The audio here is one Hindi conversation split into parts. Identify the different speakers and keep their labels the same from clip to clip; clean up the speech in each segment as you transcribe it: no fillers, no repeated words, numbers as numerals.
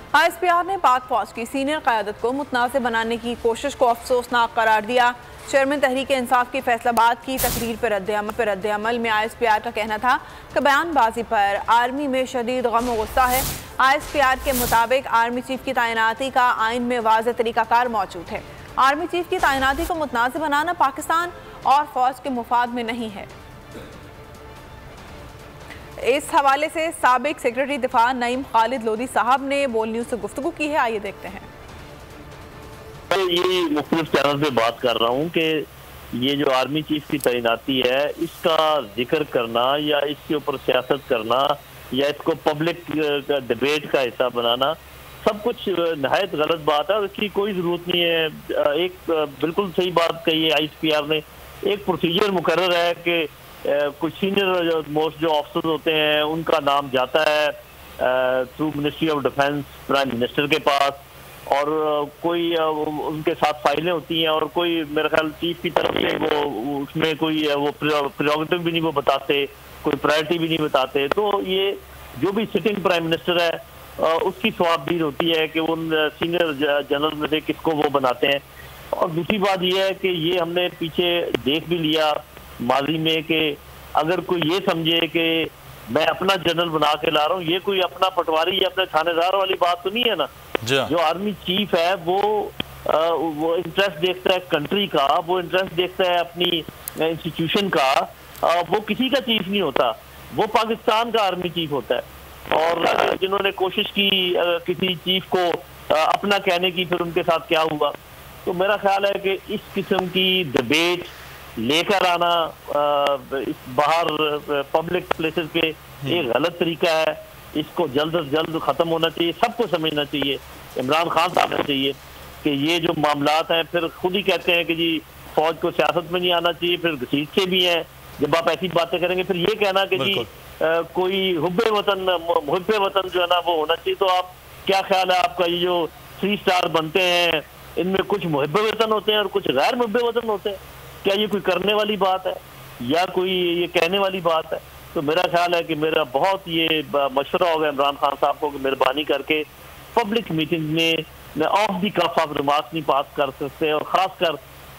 Speaker 1: ISPR ने पाक फौज की सीनियर क़यादत को मुतनाज़ बनाने की कोशिश को अफसोसनाक करार दिया। चेयरमैन तहरीक इंसाफ की फैसलाबाद की तकरीर पर रद्द-ए-अमल में ISPR का कहना था कि बयानबाजी पर आर्मी में शदीद गम व गुस्सा है। ISPR के मुताबिक आर्मी चीफ की तैनाती का आइन में वाज़ेह तरीक़ाकार मौजूद है। आर्मी चीफ की तैनाती को मुतनाज़ बनाना पाकिस्तान और फौज के मुफाद में नहीं है। इस हवाले से साबिक सेक्रेटरी दिफा नईम खालिद लोधी साहब ने बोल न्यूज़ से गुफ्तगू की है, आइए देखते हैं।
Speaker 2: ये मुख्तलिफ चैनल पे बात कर रहा हूँ कि ये जो आर्मी चीफ की तैनाती है इसका जिक्र करना या इसके ऊपर सियासत करना या इसको पब्लिक डिबेट का हिस्सा बनाना सब कुछ नहायत गलत बात है और इसकी कोई ज़रूरत नहीं है। एक बिल्कुल सही बात कही है ISPR ने, एक प्रोसीजर मुकर्रर है कि कुछ सीनियर मोस्ट जो ऑफिसर्स होते हैं उनका नाम जाता है through ministry of defence prime minister के पास और कोई उनके साथ फाइलें होती हैं और कोई मेरे ख्याल चीफ की तरफ से वो उसमें कोई वो प्रेरोगेटिव भी नहीं वो बताते, कोई प्रायोरिटी भी नहीं बताते। तो ये जो भी सिटिंग प्राइम मिनिस्टर है उसकी सवाबदीद होती है कि उन सीनियर जनरल में से किसको वो बनाते हैं। और दूसरी बात यह है कि ये हमने पीछे देख भी लिया माजी में कि अगर कोई ये समझे कि मैं अपना जनरल बना के ला रहा हूँ, ये कोई अपना पटवारी या अपने थानेदार वाली बात तो नहीं है ना। जो आर्मी चीफ है वो इंटरेस्ट देखता है कंट्री का, वो इंटरेस्ट देखता है अपनी इंस्टीट्यूशन का, वो किसी का चीफ नहीं होता, वो पाकिस्तान का आर्मी चीफ होता है। और जिन्होंने कोशिश की किसी चीफ को अपना कहने की, फिर उनके साथ क्या हुआ। तो मेरा ख्याल है कि इस किस्म की डिबेट लेकर आना बाहर पब्लिक प्लेसेस पे एक गलत तरीका है। इसको जल्द से जल्द खत्म होना चाहिए, सबको समझना चाहिए। इमरान खान साहब को चाहिए कि ये जो मामलात हैं, फिर खुद ही कहते हैं कि जी फौज को सियासत में नहीं आना चाहिए, फिर घसीटते भी हैं। जब आप ऐसी बातें करेंगे फिर ये कहना कि जी कोई हुब्बे वतन जो है ना वो होना चाहिए। तो आप क्या ख्याल है आपका, ये जो 3 स्टार बनते हैं इनमें कुछ मुहिब्बे वतन होते हैं और कुछ गैर मुहिब्बे वतन होते हैं? क्या ये कोई करने वाली बात है या कोई ये कहने वाली बात है? तो मेरा ख्याल है कि मेरा बहुत ये मशवरा होगा इमरान खान साहब को कि मेहरबानी करके पब्लिक मीटिंग में ऑफ दी कफ आप रिमार्क्स नहीं पास कर सकते और खासकर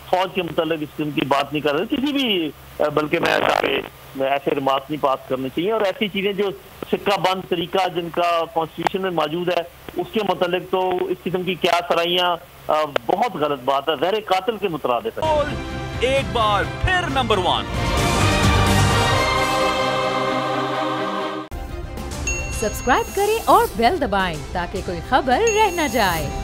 Speaker 2: फौज के मुतालिक इस किस्म की बात नहीं कर रहे किसी भी, बल्कि मैं ऐसे रिमार्क्स नहीं पास करने चाहिए। और ऐसी चीजें जो सिक्का बंद तरीका जिनका कॉन्स्टिट्यूशन में मौजूद है उसके मुतालिक तो इस किस्म की क्या सराइयाँ बहुत गलत बात है, ज़हर कातिल के मुतरादिफ है।
Speaker 3: एक बार फिर नंबर 1
Speaker 4: सब्सक्राइब करें और बेल दबाएं ताकि कोई खबर रह न जाए।